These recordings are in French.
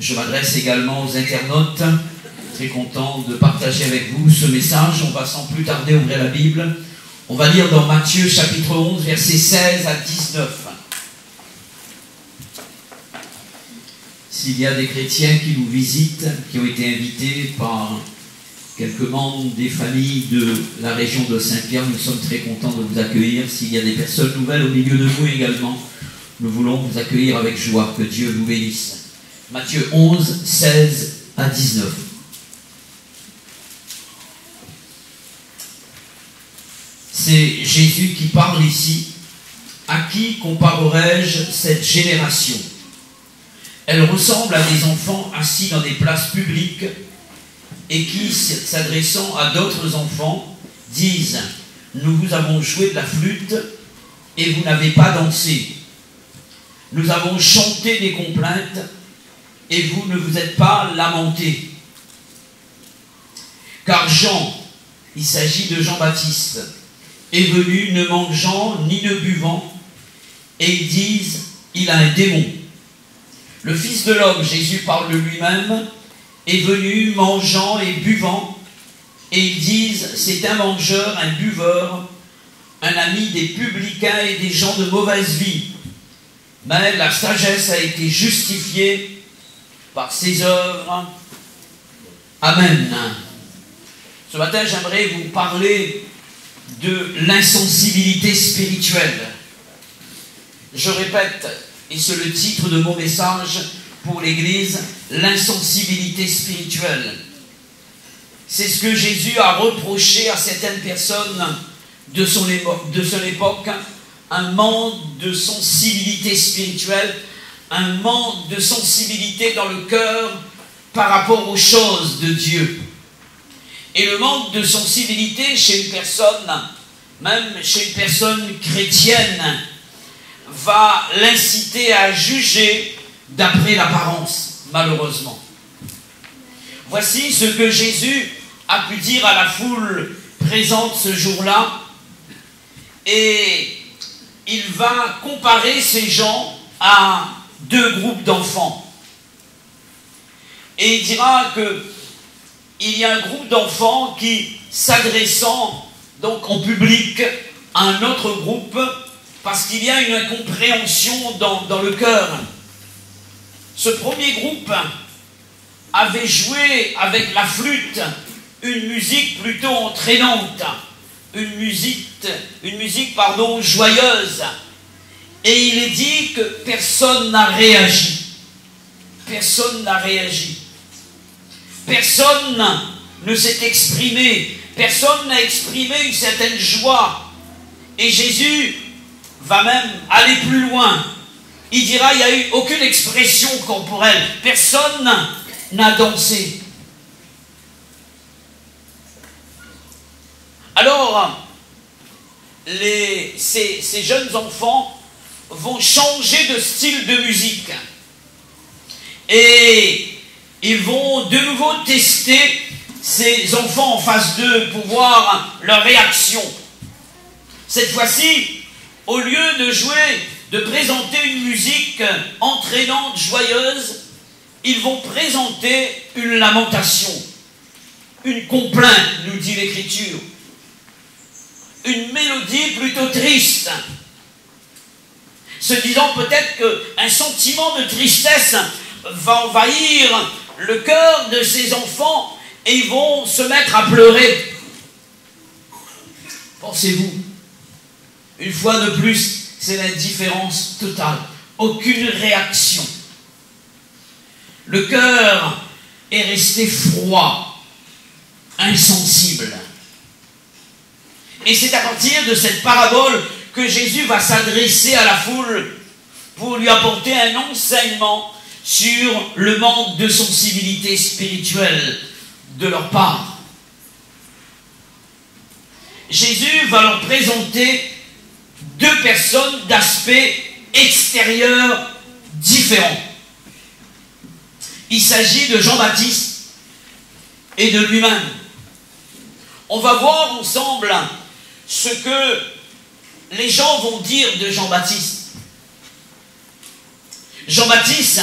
Je m'adresse également aux internautes, très content de partager avec vous ce message. On va sans plus tarder ouvrir la Bible. On va lire dans Matthieu chapitre 11, versets 16 à 19. S'il y a des chrétiens qui nous visitent, qui ont été invités par quelques membres des familles de la région de Saint-Pierre, nous sommes très contents de vous accueillir. S'il y a des personnes nouvelles au milieu de vous également, nous voulons vous accueillir avec joie. Que Dieu vous bénisse. Matthieu 11, 16 à 19. C'est Jésus qui parle ici. À qui comparerai-je cette génération? Elle ressemble à des enfants assis dans des places publiques et qui, s'adressant à d'autres enfants, disent « Nous vous avons joué de la flûte et vous n'avez pas dansé. Nous avons chanté des complaintes et vous ne vous êtes pas lamentés. Car Jean, il s'agit de Jean-Baptiste, est venu ne mangeant ni ne buvant, et ils disent « Il a un démon. » Le Fils de l'homme, Jésus parle de lui-même, est venu mangeant et buvant, et ils disent « C'est un mangeur, un buveur, un ami des publicains et des gens de mauvaise vie. » Mais la sagesse a été justifiée par ses œuvres. Amen. Ce matin, j'aimerais vous parler de l'insensibilité spirituelle. Je répète, et c'est le titre de mon message pour l'Église, l'insensibilité spirituelle. C'est ce que Jésus a reproché à certaines personnes de son époque, un manque de sensibilité spirituelle, un manque de sensibilité dans le cœur par rapport aux choses de Dieu. Et le manque de sensibilité chez une personne, même chez une personne chrétienne, va l'inciter à juger d'après l'apparence, malheureusement. Voici ce que Jésus a pu dire à la foule présente ce jour-là, et il va comparer ces gens à deux groupes d'enfants. Et il dira qu'il y a un groupe d'enfants qui, s'adressant donc en public à un autre groupe, parce qu'il y a une incompréhension dans le cœur. Ce premier groupe avait joué avec la flûte une musique plutôt entraînante, une musique joyeuse. Et il est dit que personne n'a réagi. Personne n'a réagi. Personne ne s'est exprimé. Personne n'a exprimé une certaine joie. Et Jésus va même aller plus loin. Il dira, il n'y a eu aucune expression corporelle. Personne n'a dansé. Alors, ces jeunes enfants vont changer de style de musique. Et ils vont de nouveau tester ces enfants en face d'eux pour voir leur réaction. Cette fois-ci, au lieu de jouer, de présenter une musique entraînante, joyeuse, ils vont présenter une lamentation, une complainte, nous dit l'Écriture. Une mélodie plutôt triste, se disant peut-être qu'un sentiment de tristesse va envahir le cœur de ces enfants et ils vont se mettre à pleurer. Pensez-vous, une fois de plus, c'est l'indifférence totale, aucune réaction. Le cœur est resté froid, insensible. Et c'est à partir de cette parabole que Jésus va s'adresser à la foule pour lui apporter un enseignement sur le manque de sensibilité spirituelle de leur part. Jésus va leur présenter deux personnes d'aspect extérieur différents. Il s'agit de Jean-Baptiste et de lui-même. On va voir ensemble ce que les gens vont dire de Jean-Baptiste. Jean-Baptiste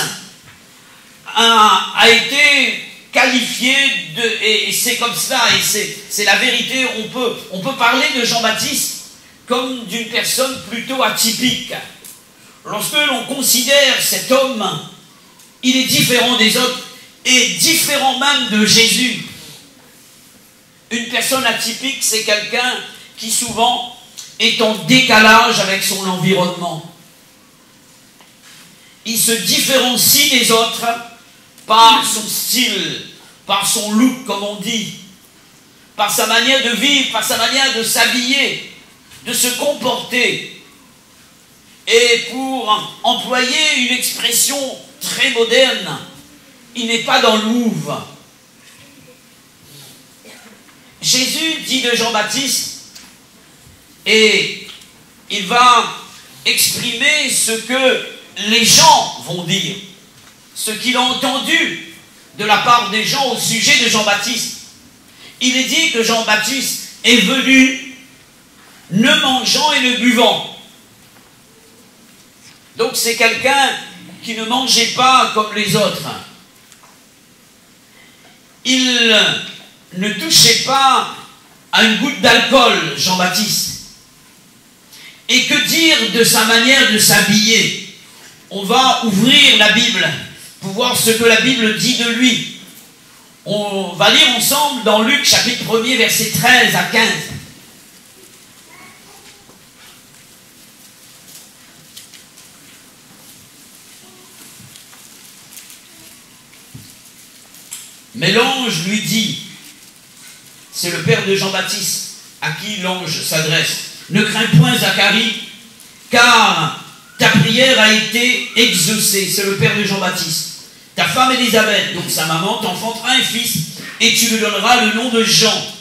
a été qualifié et c'est comme cela, et c'est la vérité, on peut parler de Jean-Baptiste comme d'une personne plutôt atypique. Lorsque l'on considère cet homme, il est différent des autres, et différent même de Jésus. Une personne atypique, c'est quelqu'un qui souvent est en décalage avec son environnement. Il se différencie des autres par son style, par son look, comme on dit, par sa manière de vivre, par sa manière de s'habiller, de se comporter. Et pour employer une expression très moderne, il n'est pas dans le move. Jésus dit de Jean-Baptiste, et il va exprimer ce que les gens vont dire, ce qu'il a entendu de la part des gens au sujet de Jean-Baptiste. Il est dit que Jean-Baptiste est venu ne mangeant et ne buvant. Donc c'est quelqu'un qui ne mangeait pas comme les autres. Il ne touchait pas à une goutte d'alcool, Jean-Baptiste. Et que dire de sa manière de s'habiller? On va ouvrir la Bible pour voir ce que la Bible dit de lui. On va lire ensemble dans Luc chapitre 1er, versets 13 à 15. Mais l'ange lui dit, c'est le père de Jean-Baptiste à qui l'ange s'adresse, ne crains point Zacharie, car ta prière a été exaucée. C'est le père de Jean-Baptiste. Ta femme Élisabeth, donc sa maman, t'enfantera un fils, et tu lui donneras le nom de Jean.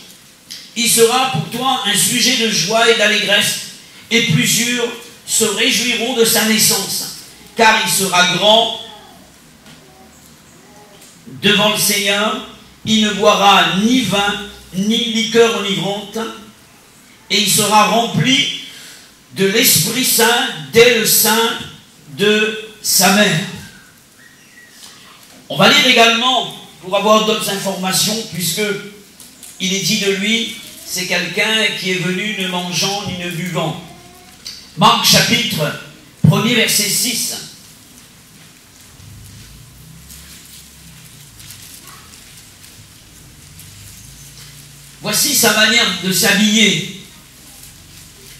Il sera pour toi un sujet de joie et d'allégresse, et plusieurs se réjouiront de sa naissance, car il sera grand devant le Seigneur. Il ne boira ni vin, ni liqueur enivrante, et il sera rempli de l'Esprit Saint dès le sein de sa mère. On va lire également, pour avoir d'autres informations, puisque il est dit de lui, c'est quelqu'un qui est venu ne mangeant ni ne buvant. Marc chapitre 1er, verset 6. Voici sa manière de s'habiller.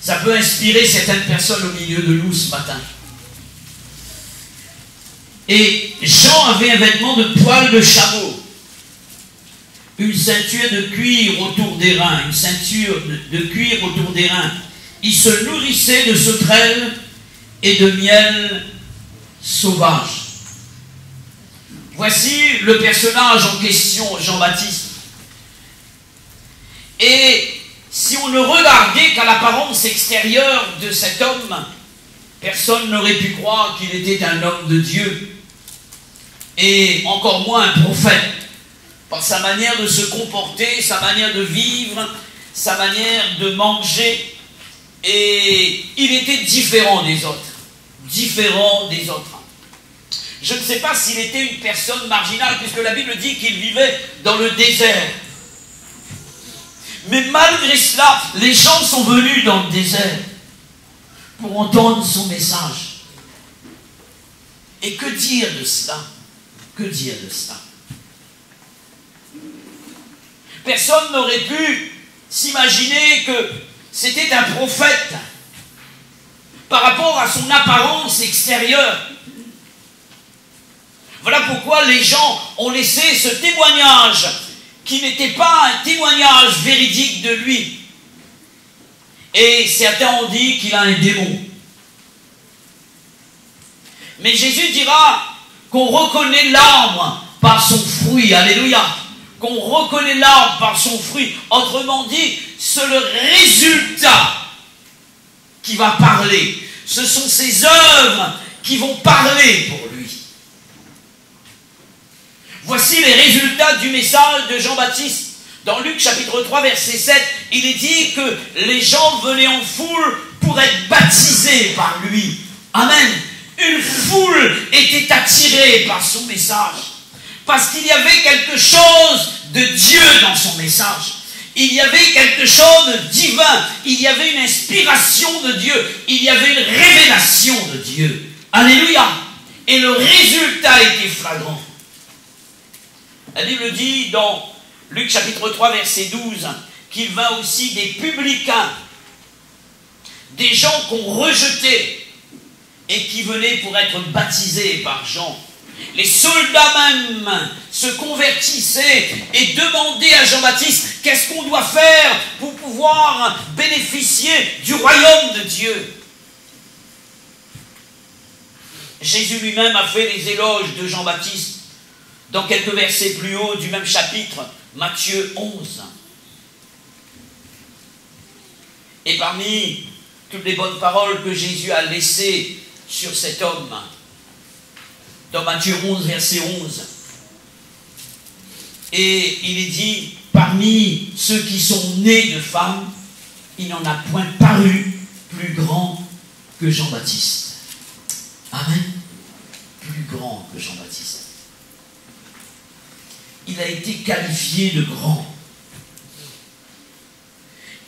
Ça peut inspirer certaines personnes au milieu de nous ce matin. Et Jean avait un vêtement de poil de chameau, une ceinture de cuir autour des reins, une ceinture de cuir autour des reins. Il se nourrissait de sauterelles et de miel sauvage. Voici le personnage en question, Jean-Baptiste. Et si on ne regardait qu'à l'apparence extérieure de cet homme, personne n'aurait pu croire qu'il était un homme de Dieu, et encore moins un prophète, par sa manière de se comporter, sa manière de vivre, sa manière de manger, et il était différent des autres, différent des autres. Je ne sais pas s'il était une personne marginale, puisque la Bible dit qu'il vivait dans le désert. Mais malgré cela, les gens sont venus dans le désert pour entendre son message. Et que dire de cela? Que dire de cela? Personne n'aurait pu s'imaginer que c'était un prophète par rapport à son apparence extérieure. Voilà pourquoi les gens ont laissé ce témoignage qui n'était pas un témoignage véridique de lui. Et certains ont dit qu'il a un démon. Mais Jésus dira qu'on reconnaît l'arbre par son fruit. Alléluia. Qu'on reconnaît l'arbre par son fruit. Autrement dit, c'est le résultat qui va parler. Ce sont ses œuvres qui vont parler pour lui. Voici les résultats du message de Jean-Baptiste. Dans Luc chapitre 3, verset 7, il est dit que les gens venaient en foule pour être baptisés par lui. Amen. Une foule était attirée par son message. Parce qu'il y avait quelque chose de Dieu dans son message. Il y avait quelque chose de divin. Il y avait une inspiration de Dieu. Il y avait une révélation de Dieu. Alléluia. Et le résultat était flagrant. La Bible dit dans Luc chapitre 3 verset 12 qu'il vint aussi des publicains, des gens qu'on rejetait et qui venaient pour être baptisés par Jean. Les soldats même se convertissaient et demandaient à Jean-Baptiste qu'est-ce qu'on doit faire pour pouvoir bénéficier du royaume de Dieu. Jésus lui-même a fait les éloges de Jean-Baptiste dans quelques versets plus haut du même chapitre, Matthieu 11. Et parmi toutes les bonnes paroles que Jésus a laissées sur cet homme, dans Matthieu 11, verset 11, et il est dit, parmi ceux qui sont nés de femmes, il n'en a point paru plus grand que Jean-Baptiste. Amen. Plus grand que Jean-Baptiste. Il a été qualifié de grand.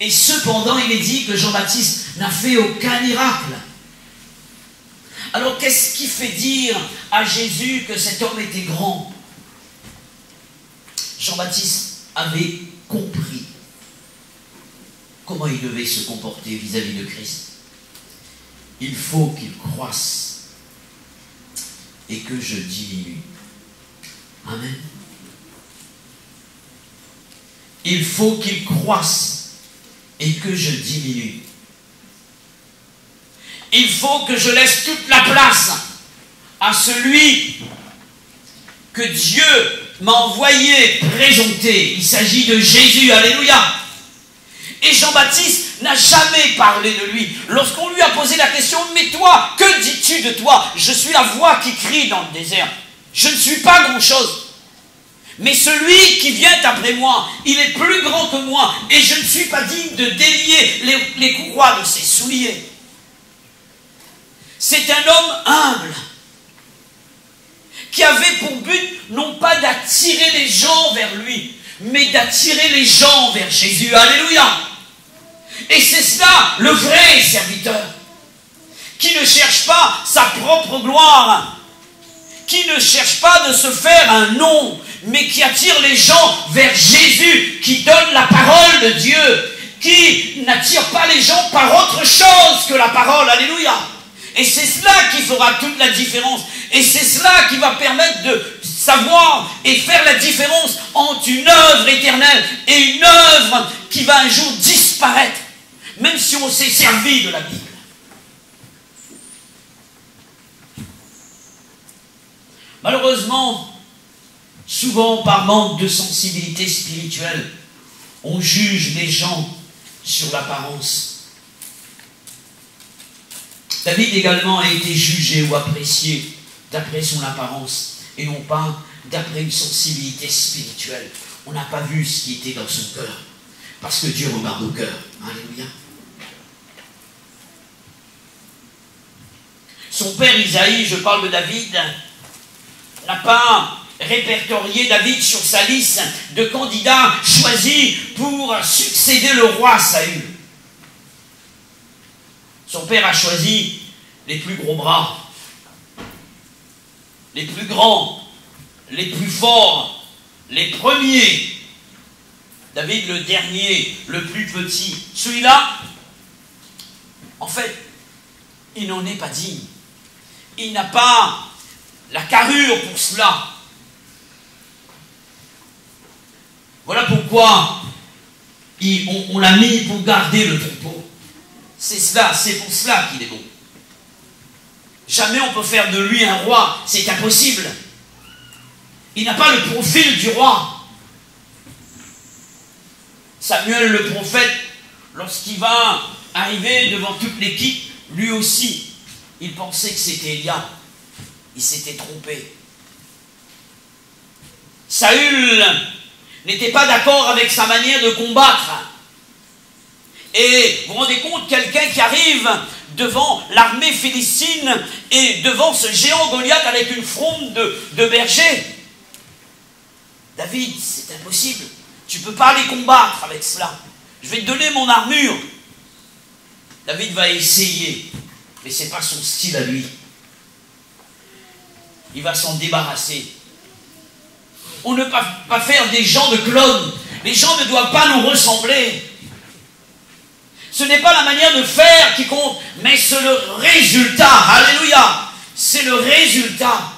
Et cependant, il est dit que Jean-Baptiste n'a fait aucun miracle. Alors, qu'est-ce qui fait dire à Jésus que cet homme était grand? Jean-Baptiste avait compris comment il devait se comporter vis-à-vis de Christ. Il faut qu'il croisse et que je diminue. Amen. Il faut qu'il croisse et que je diminue. Il faut que je laisse toute la place à celui que Dieu m'a envoyé présenter. Il s'agit de Jésus. Alléluia. Et Jean-Baptiste n'a jamais parlé de lui. Lorsqu'on lui a posé la question, mais toi, que dis-tu de toi? Je suis la voix qui crie dans le désert. Je ne suis pas grand-chose. Mais celui qui vient après moi, il est plus grand que moi, et je ne suis pas digne de délier les courroies de ses souliers. C'est un homme humble, qui avait pour but, non pas d'attirer les gens vers lui, mais d'attirer les gens vers Jésus. Alléluia. Et c'est cela, le vrai serviteur, qui ne cherche pas sa propre gloire, qui ne cherche pas de se faire un nom, mais qui attire les gens vers Jésus, qui donne la parole de Dieu, qui n'attire pas les gens par autre chose que la parole. Alléluia. Et c'est cela qui fera toute la différence. Et c'est cela qui va permettre de savoir et faire la différence entre une œuvre éternelle et une œuvre qui va un jour disparaître, même si on s'est servi de la Bible. Malheureusement, souvent par manque de sensibilité spirituelle, on juge les gens sur l'apparence. David également a été jugé ou apprécié d'après son apparence et non pas d'après une sensibilité spirituelle. On n'a pas vu ce qui était dans son cœur, parce que Dieu regarde au cœur. Alléluia. Son père Isaïe, je parle de David, n'a pas répertorié David sur sa liste de candidats choisis pour succéder le roi Saül. Son père a choisi les plus gros bras, les plus grands, les plus forts, les premiers. David le dernier, le plus petit. Celui-là, en fait, il n'en est pas digne. Il n'a pas la carrure pour cela. Voilà pourquoi on l'a mis pour garder le troupeau. C'est pour cela qu'il est bon. Jamais on peut faire de lui un roi, c'est impossible. Il n'a pas le profil du roi. Samuel le prophète, lorsqu'il va arriver devant toute l'équipe, lui aussi, il pensait que c'était Élia. Il s'était trompé. Saül n'était pas d'accord avec sa manière de combattre. Et vous vous rendez compte, quelqu'un qui arrive devant l'armée philistine et devant ce géant Goliath avec une fronde de berger. David, c'est impossible. Tu ne peux pas les combattre avec cela. Je vais te donner mon armure. David va essayer, mais ce n'est pas son style à lui. Il va s'en débarrasser. On ne peut pas faire des gens de clones. Les gens ne doivent pas nous ressembler. Ce n'est pas la manière de faire qui compte, mais c'est le résultat. Alléluia. C'est le résultat.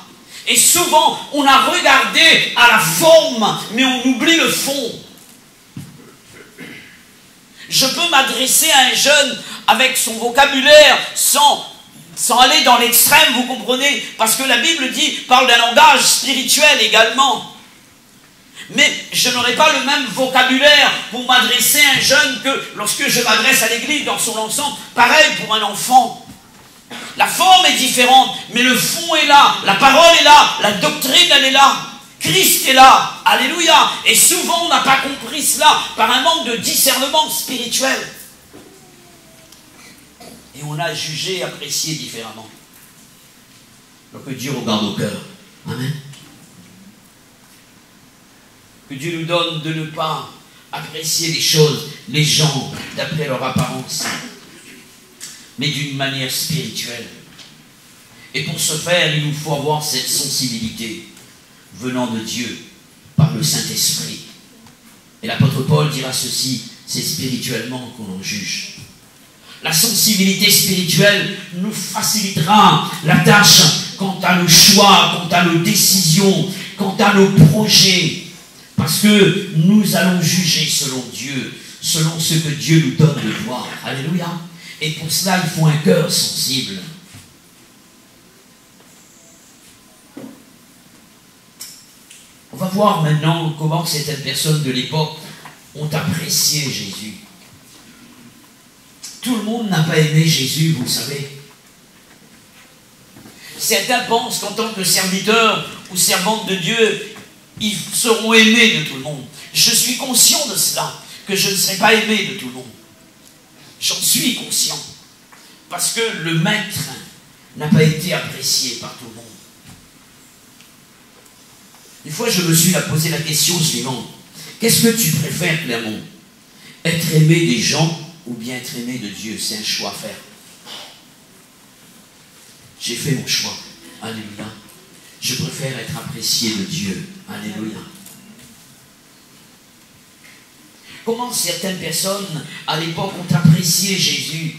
Et souvent, on a regardé à la forme, mais on oublie le fond. Je peux m'adresser à un jeune avec son vocabulaire sans aller dans l'extrême, vous comprenez? Parce que la Bible parle d'un langage spirituel également. Mais je n'aurai pas le même vocabulaire pour m'adresser à un jeune que lorsque je m'adresse à l'église dans son ensemble. Pareil pour un enfant. La forme est différente, mais le fond est là. La parole est là. La doctrine, elle est là. Christ est là. Alléluia. Et souvent, on n'a pas compris cela par un manque de discernement spirituel. Et on a jugé, apprécié différemment. Donc que Dieu regarde au cœur. Amen. Que Dieu nous donne de ne pas apprécier les choses, les gens, d'après leur apparence, mais d'une manière spirituelle. Et pour ce faire, il nous faut avoir cette sensibilité venant de Dieu par le Saint-Esprit. Et l'apôtre Paul dira ceci, c'est spirituellement qu'on en juge. La sensibilité spirituelle nous facilitera la tâche quant à nos choix, quant à nos décisions, quant à nos projets. Parce que nous allons juger selon Dieu, selon ce que Dieu nous donne de voir. Alléluia. Et pour cela, il faut un cœur sensible. On va voir maintenant comment certaines personnes de l'époque ont apprécié Jésus. Tout le monde n'a pas aimé Jésus, vous le savez. Certains pensent qu'en tant que serviteurs ou servantes de Dieu, ils seront aimés de tout le monde. Je suis conscient de cela, que je ne serai pas aimé de tout le monde. J'en suis conscient. Parce que le maître n'a pas été apprécié par tout le monde. Une fois, je me suis posé la question suivante. Qu'est-ce que tu préfères, Clermont? Être aimé des gens ou bien être aimé de Dieu? C'est un choix à faire. J'ai fait mon choix. Alléluia. Je préfère être apprécié de Dieu. Alléluia. Comment certaines personnes à l'époque ont apprécié Jésus?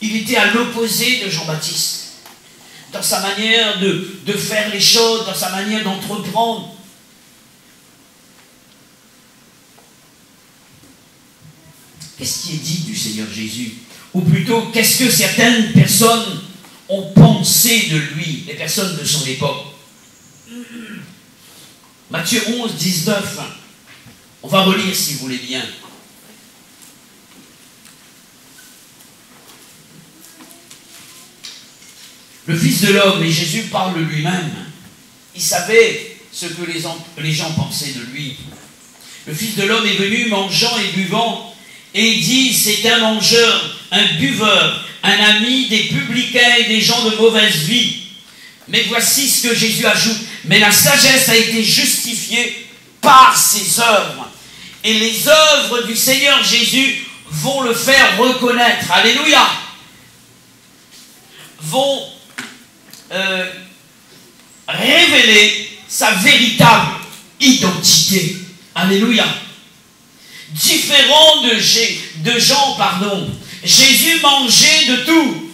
Il était à l'opposé de Jean-Baptiste. Dans sa manière de faire les choses, dans sa manière d'entreprendre. Qu'est-ce qui est dit du Seigneur Jésus? Ou plutôt, qu'est-ce que certaines personnes ont pensé de lui, les personnes de son époque? Matthieu 11, 19. On va relire si vous voulez bien. Le Fils de l'homme, et Jésus parle lui-même, il savait ce que les gens pensaient de lui. Le Fils de l'homme est venu mangeant et buvant, et il dit, c'est un mangeur, un buveur, un ami des publicains et des gens de mauvaise vie. Mais voici ce que Jésus ajoute. Mais la sagesse a été justifiée par ses œuvres. Et les œuvres du Seigneur Jésus vont le faire reconnaître. Alléluia. Vont révéler sa véritable identité. Alléluia. Différent de Jean, Jésus mangeait de tout.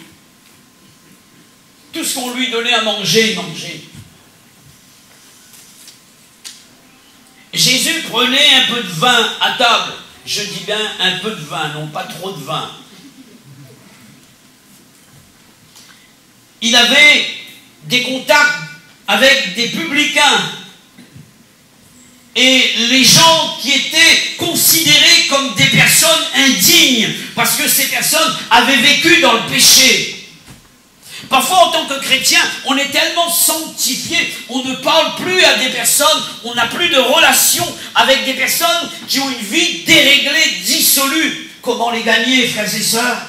Tout ce qu'on lui donnait à manger, il mangeait. Jésus prenait un peu de vin à table. Je dis bien un peu de vin, non pas trop de vin. Il avait des contacts avec des publicains et les gens qui étaient considérés comme des personnes indignes parce que ces personnes avaient vécu dans le péché. Parfois, en tant que chrétien, on est tellement sanctifié, on ne parle plus à des personnes, on n'a plus de relation avec des personnes qui ont une vie déréglée, dissolue. Comment les gagner, frères et sœurs?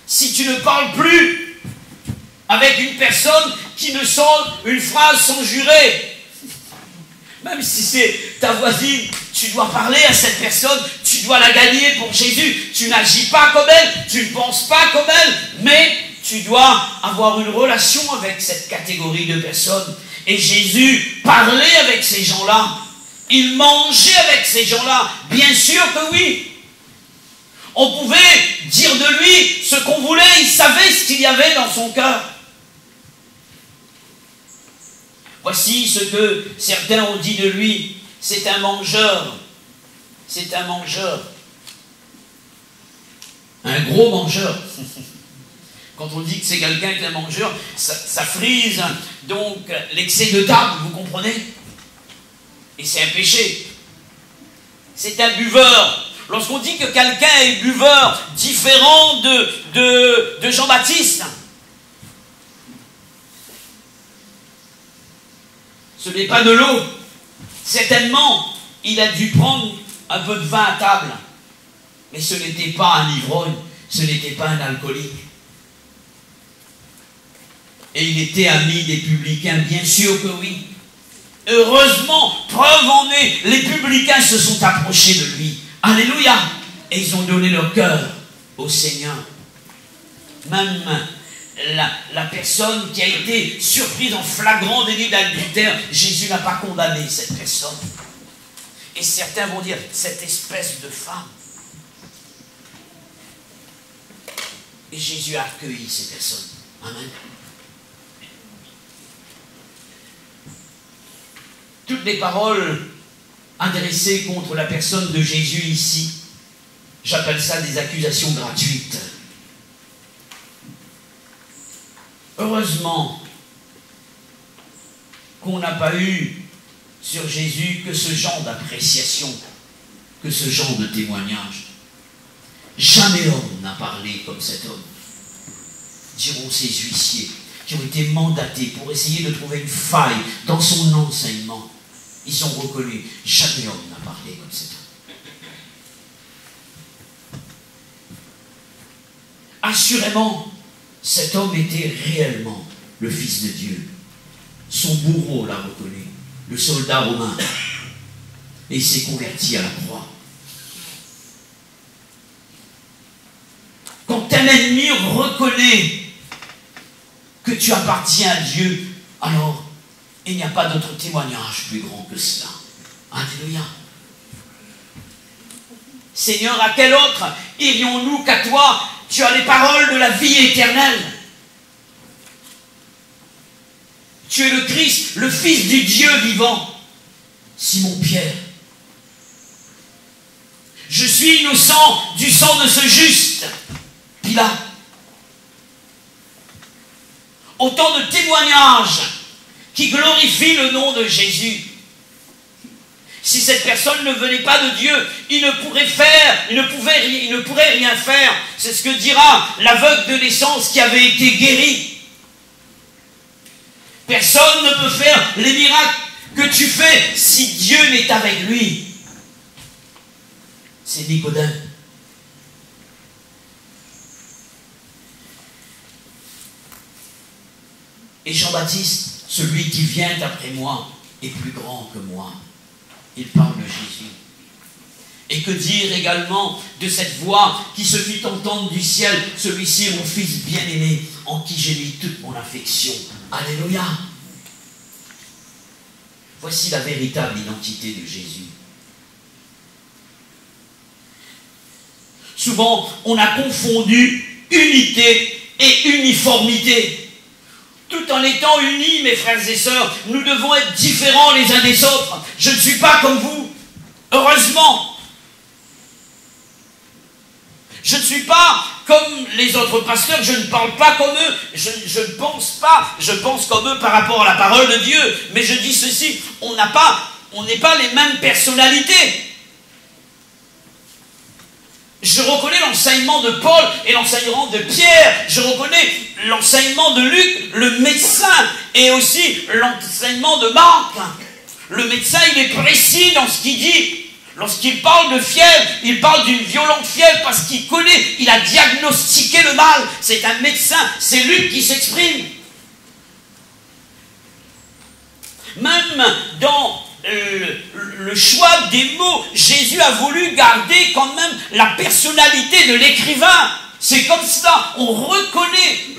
Si tu ne parles plus avec une personne qui ne sort une phrase sans jurer. Même si c'est ta voisine, tu dois parler à cette personne, tu dois la gagner pour Jésus. Tu n'agis pas comme elle, tu ne penses pas comme elle, mais tu dois avoir une relation avec cette catégorie de personnes. Et Jésus parlait avec ces gens-là. Il mangeait avec ces gens-là. Bien sûr que oui. On pouvait dire de lui ce qu'on voulait, il savait ce qu'il y avait dans son cœur. Voici ce que certains ont dit de lui. C'est un mangeur. C'est un mangeur. Un gros mangeur. Quand on dit que c'est quelqu'un qui est un mangeur, ça frise donc l'excès de table, vous comprenez? Et c'est un péché. C'est un buveur. Lorsqu'on dit que quelqu'un est buveur, différent de Jean-Baptiste, ce n'est pas de l'eau. Certainement, il a dû prendre un peu de vin à table. Mais ce n'était pas un ivrogne, ce n'était pas un alcoolique. Et il était ami des publicains, bien sûr que oui. Heureusement, preuve en est, les publicains se sont approchés de lui. Alléluia! Et ils ont donné leur cœur au Seigneur. Même la personne qui a été surprise en flagrant délit d'adultère, Jésus n'a pas condamné cette personne. Et certains vont dire, cette espèce de femme. Et Jésus a accueilli ces personnes. Amen. Toutes les paroles adressées contre la personne de Jésus ici, j'appelle ça des accusations gratuites. Heureusement qu'on n'a pas eu sur Jésus que ce genre d'appréciation, que ce genre de témoignage. Jamais homme n'a parlé comme cet homme, diront ces huissiers qui ont été mandatés pour essayer de trouver une faille dans son enseignement. Ils ont reconnu, jamais homme n'a parlé comme cet homme. Assurément, cet homme était réellement le Fils de Dieu. Son bourreau l'a reconnu, le soldat romain. Et il s'est converti à la croix. Quand un ennemi reconnaît que tu appartiens à Dieu, alors il n'y a pas d'autre témoignage plus grand que cela. Alléluia. Seigneur, à quel autre irions-nous qu'à toi? Tu as les paroles de la vie éternelle. Tu es le Christ, le Fils du Dieu vivant. Simon-Pierre. Je suis innocent du sang de ce juste. Pilate. Autant de témoignages qui glorifient le nom de Jésus. Si cette personne ne venait pas de Dieu, il ne pourrait rien faire. C'est ce que dira l'aveugle de naissance qui avait été guéri. Personne ne peut faire les miracles que tu fais si Dieu n'est avec lui. C'est Nicodème. Et Jean-Baptiste, celui qui vient après moi, est plus grand que moi. Il parle de Jésus. Et que dire également de cette voix qui se fit entendre du ciel, celui-ci est mon Fils bien-aimé, en qui j'ai mis toute mon affection. Alléluia. Voici la véritable identité de Jésus. Souvent, on a confondu unité et uniformité. Tout en étant unis, mes frères et sœurs, nous devons être différents les uns des autres. Je ne suis pas comme vous. Heureusement. Je ne suis pas comme les autres pasteurs, je ne parle pas comme eux, je ne pense pas, je pense comme eux par rapport à la parole de Dieu. Mais je dis ceci, on n'est pas les mêmes personnalités. Je reconnais l'enseignement de Paul et l'enseignement de Pierre. Je reconnais l'enseignement de Luc, le médecin, et aussi l'enseignement de Marc. Le médecin, il est précis dans ce qu'il dit. Lorsqu'il parle de fièvre, il parle d'une violente fièvre parce qu'il connaît, il a diagnostiqué le mal. C'est un médecin, c'est Luc qui s'exprime. Même dans le choix des mots, Jésus a voulu garder quand même la personnalité de l'écrivain. C'est comme ça, on reconnaît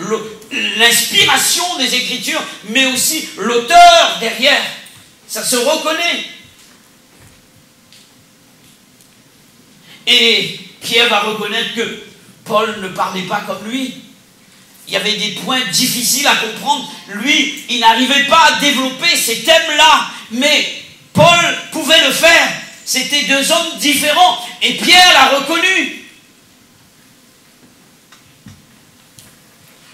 l'inspiration des Écritures, mais aussi l'auteur derrière. Ça se reconnaît. Et Pierre va reconnaître que Paul ne parlait pas comme lui. Il y avait des points difficiles à comprendre. Lui, il n'arrivait pas à développer ces thèmes-là. Mais Paul pouvait le faire. C'était deux hommes différents. Et Pierre l'a reconnu.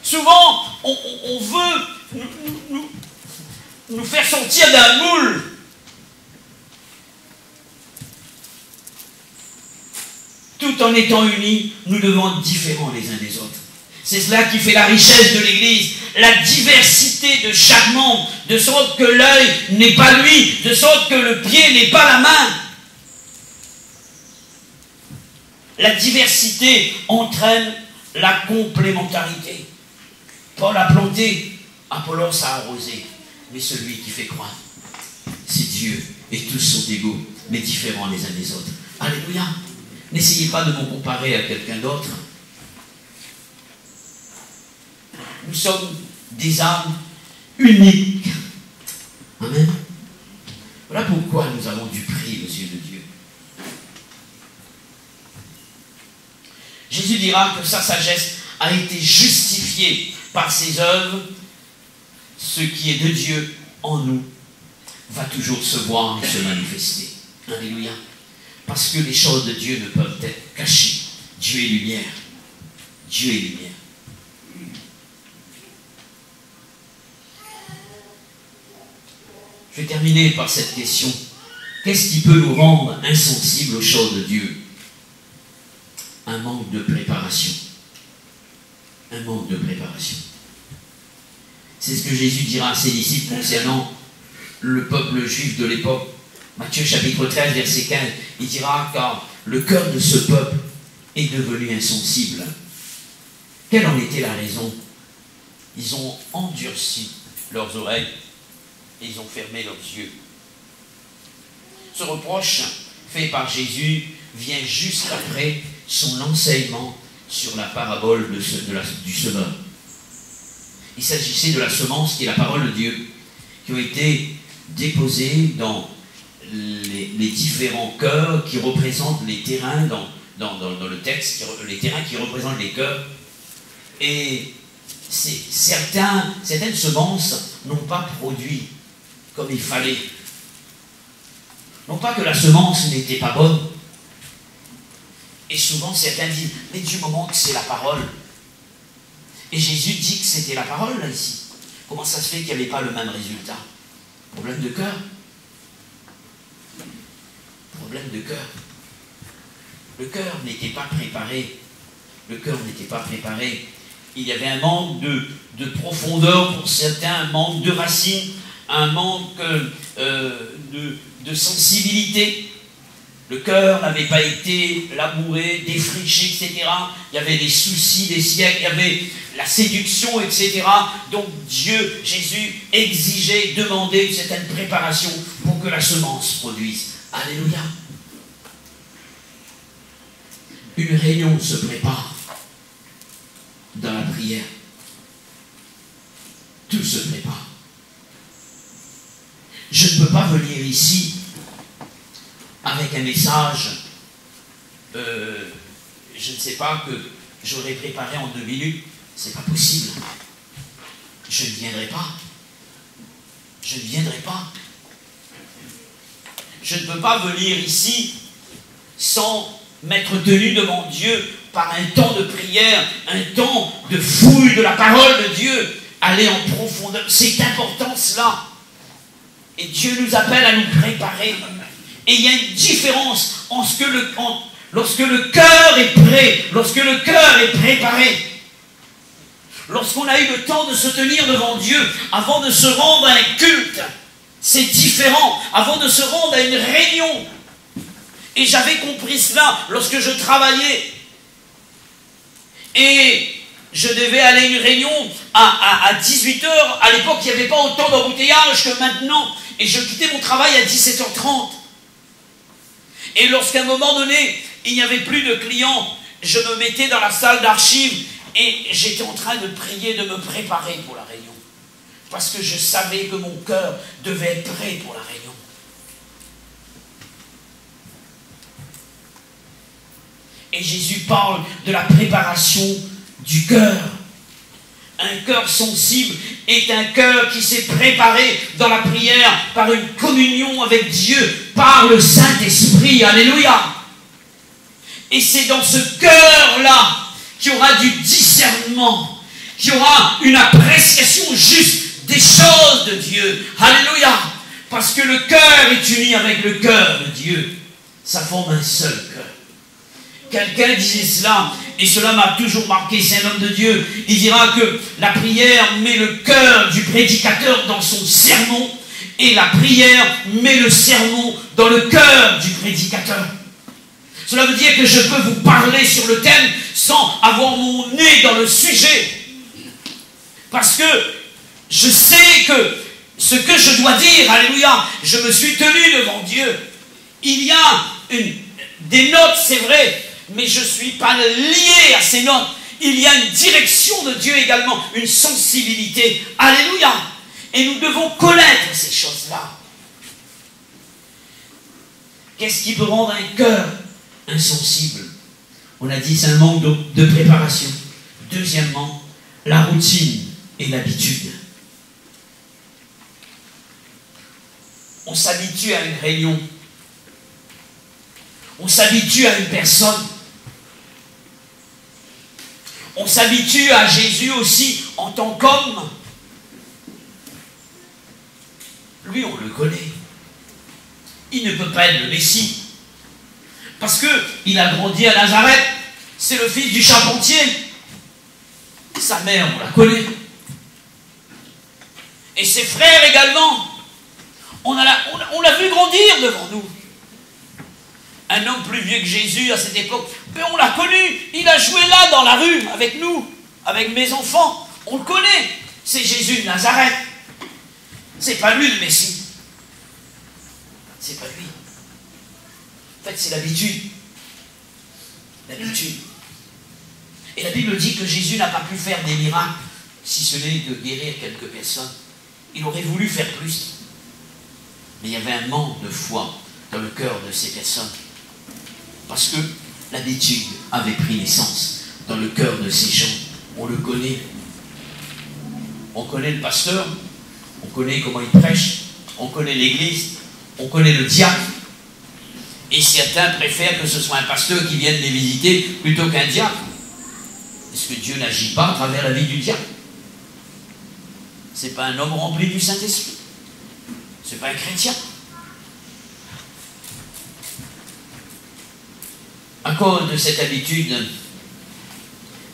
Souvent, on veut nous faire sortir d'un moule. Tout en étant unis, nous devons être différents les uns des autres. C'est cela qui fait la richesse de l'Église, la diversité de chaque membre, de sorte que l'œil n'est pas lui, de sorte que le pied n'est pas la main. La diversité entraîne la complémentarité. Paul a planté, Apollos a arrosé, mais celui qui fait croître, c'est Dieu, et tous sont égaux, mais différents les uns des autres. Alléluia. N'essayez pas de vous comparer à quelqu'un d'autre. Nous sommes des âmes uniques. Amen. Voilà pourquoi nous avons du prix aux yeux de Dieu. Jésus dira que sa sagesse a été justifiée par ses œuvres. Ce qui est de Dieu en nous va toujours se voir et se manifester. Alléluia. Parce que les choses de Dieu ne peuvent être cachées. Dieu est lumière. Dieu est lumière. Je vais terminer par cette question. Qu'est-ce qui peut nous rendre insensibles aux choses de Dieu? Un manque de préparation. Un manque de préparation. C'est ce que Jésus dira à ses disciples concernant le peuple juif de l'époque. Matthieu chapitre 13, verset 15, il dira, car le cœur de ce peuple est devenu insensible. Quelle en était la raison? Ils ont endurci leurs oreilles et ils ont fermé leurs yeux. Ce reproche fait par Jésus vient juste après son enseignement sur la parabole du semeur. Il s'agissait de la semence qui est la parole de Dieu, qui ont été déposées dans les différents cœurs qui représentent les terrains dans le texte, les terrains qui représentent les cœurs. Et certaines semences n'ont pas produit comme il fallait. Non pas que la semence n'était pas bonne. Et souvent certains disent, mais du moment que c'est la parole. Et Jésus dit que c'était la parole là ici. Comment ça se fait qu'il n'y avait pas le même résultat? Problème de cœur. Problème de cœur. Le cœur n'était pas préparé. Le cœur n'était pas préparé. Il y avait un manque de profondeur pour certains, un manque de racines, un manque de sensibilité. Le cœur n'avait pas été labouré, défriché, etc. Il y avait des soucis des siècles, il y avait la séduction, etc. Donc Dieu, Jésus, exigeait, demandait une certaine préparation pour que la semence produise. Alléluia. Une réunion se prépare dans la prière. Tout se prépare. Je ne peux pas venir ici avec un message, je ne sais pas, que j'aurais préparé en 2 minutes. C'est pas possible. Je ne viendrai pas. Je ne viendrai pas. Je ne peux pas venir ici sans m'être tenu devant Dieu par un temps de prière, un temps de fouille de la parole de Dieu, aller en profondeur. C'est important cela. Et Dieu nous appelle à nous préparer. Et il y a une différence lorsque le cœur est prêt, lorsque le cœur est préparé. Lorsqu'on a eu le temps de se tenir devant Dieu avant de se rendre à un culte, c'est différent. Avant de se rendre à une réunion. Et j'avais compris cela lorsque je travaillais. Et je devais aller à une réunion à 18h. À l'époque, il n'y avait pas autant d'embouteillage que maintenant. Et je quittais mon travail à 17h30. Et lorsqu'à un moment donné, il n'y avait plus de clients, je me mettais dans la salle d'archives et j'étais en train de prier, de me préparer pour la réunion. Parce que je savais que mon cœur devait être prêt pour la réunion. Et Jésus parle de la préparation du cœur. Un cœur sensible est un cœur qui s'est préparé dans la prière par une communion avec Dieu, par le Saint-Esprit. Alléluia. Et c'est dans ce cœur-là qu'il y aura du discernement, qu'il y aura une appréciation juste des choses de Dieu. Alléluia. Parce que le cœur est uni avec le cœur de Dieu. Ça forme un seul cœur. Quelqu'un disait cela, et cela m'a toujours marqué, c'est un homme de Dieu. Il dira que la prière met le cœur du prédicateur dans son sermon, et la prière met le sermon dans le cœur du prédicateur. Cela veut dire que je peux vous parler sur le thème sans avoir mon nez dans le sujet. Parce que je sais que ce que je dois dire, alléluia, je me suis tenu devant Dieu. Il y a des notes, c'est vrai, mais je ne suis pas lié à ces notes. Il y a une direction de Dieu également, une sensibilité. Alléluia. Et nous devons connaître ces choses-là. Qu'est-ce qui peut rendre un cœur insensible? On a dit c'est un manque de préparation. Deuxièmement, la routine et l'habitude. On s'habitue à une réunion. On s'habitue à une personne. On s'habitue à Jésus aussi en tant qu'homme. Lui, on le connaît. Il ne peut pas être le Messie. Parce qu'il a grandi à Nazareth. C'est le fils du charpentier. Sa mère, on la connaît. Et ses frères également. On l'a vu grandir devant nous. Un homme plus vieux que Jésus à cette époque, mais on l'a connu. Il a joué là dans la rue avec nous, avec mes enfants. On le connaît. C'est Jésus de Nazareth. C'est pas lui le Messie. C'est pas lui. En fait, c'est l'habitude. L'habitude. Et la Bible dit que Jésus n'a pas pu faire des miracles, si ce n'est de guérir quelques personnes. Il aurait voulu faire plus. Mais il y avait un manque de foi dans le cœur de ces personnes. Parce que l'habitude avait pris naissance dans le cœur de ces gens. On le connaît. On connaît le pasteur, on connaît comment il prêche, on connaît l'église, on connaît le diacre. Et certains préfèrent que ce soit un pasteur qui vienne les visiter plutôt qu'un diacre. Est-ce que Dieu n'agit pas à travers la vie du diacre? Ce n'est pas un homme rempli du Saint-Esprit. Ce n'est pas un chrétien. À cause de cette habitude,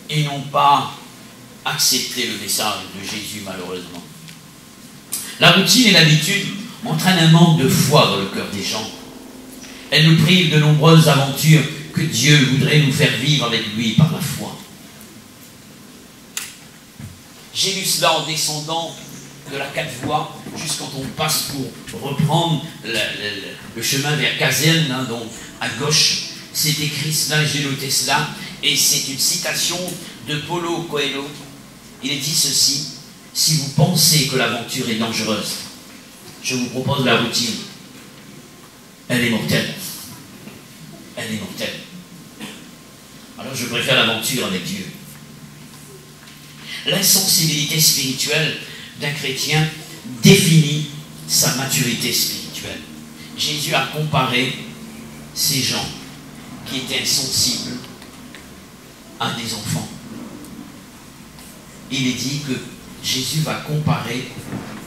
ils n'ont pas accepté le message de Jésus, malheureusement. La routine et l'habitude entraînent un manque de foi dans le cœur des gens. Elles nous privent de nombreuses aventures que Dieu voudrait nous faire vivre avec lui par la foi. J'ai lu cela en descendant de la 4 voies, juste quand on passe pour reprendre le chemin vers Caserne, hein, donc à gauche. C'est écrit cela, j'ai noté cela, et c'est une citation de Paulo Coelho. Il est dit ceci: si vous pensez que l'aventure est dangereuse, je vous propose la routine. Elle est mortelle. Elle est mortelle. Alors je préfère l'aventure avec Dieu. L'insensibilité spirituelle d'un chrétien définit sa maturité spirituelle. Jésus a comparé ces gens qui étaient insensibles à des enfants. Il est dit que Jésus va comparer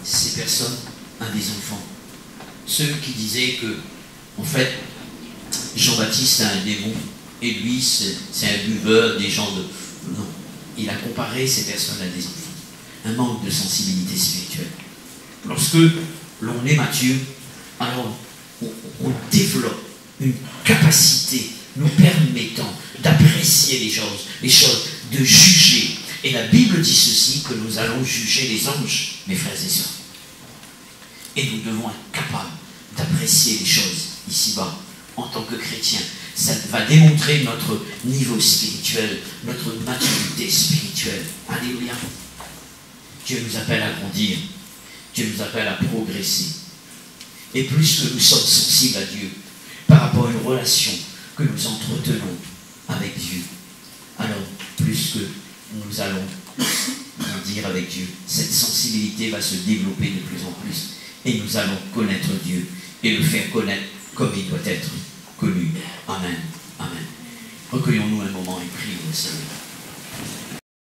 ces personnes à des enfants. Ceux qui disaient que, en fait, Jean-Baptiste a un démon et lui, c'est un buveur des gens de... Non, il a comparé ces personnes à des enfants. Un manque de sensibilité spirituelle. Lorsque l'on est mature, alors on développe une capacité nous permettant d'apprécier les choses, de juger. Et la Bible dit ceci, que nous allons juger les anges, mes frères et sœurs. Et nous devons être capables d'apprécier les choses ici-bas en tant que chrétiens. Ça va démontrer notre niveau spirituel, notre maturité spirituelle. Alléluia. Dieu nous appelle à grandir. Dieu nous appelle à progresser. Et plus que nous sommes sensibles à Dieu, par rapport à une relation que nous entretenons avec Dieu, alors plus que nous allons grandir avec Dieu, cette sensibilité va se développer de plus en plus. Et nous allons connaître Dieu et le faire connaître comme il doit être connu. Amen. Amen. Recueillons-nous un moment et prions le Seigneur.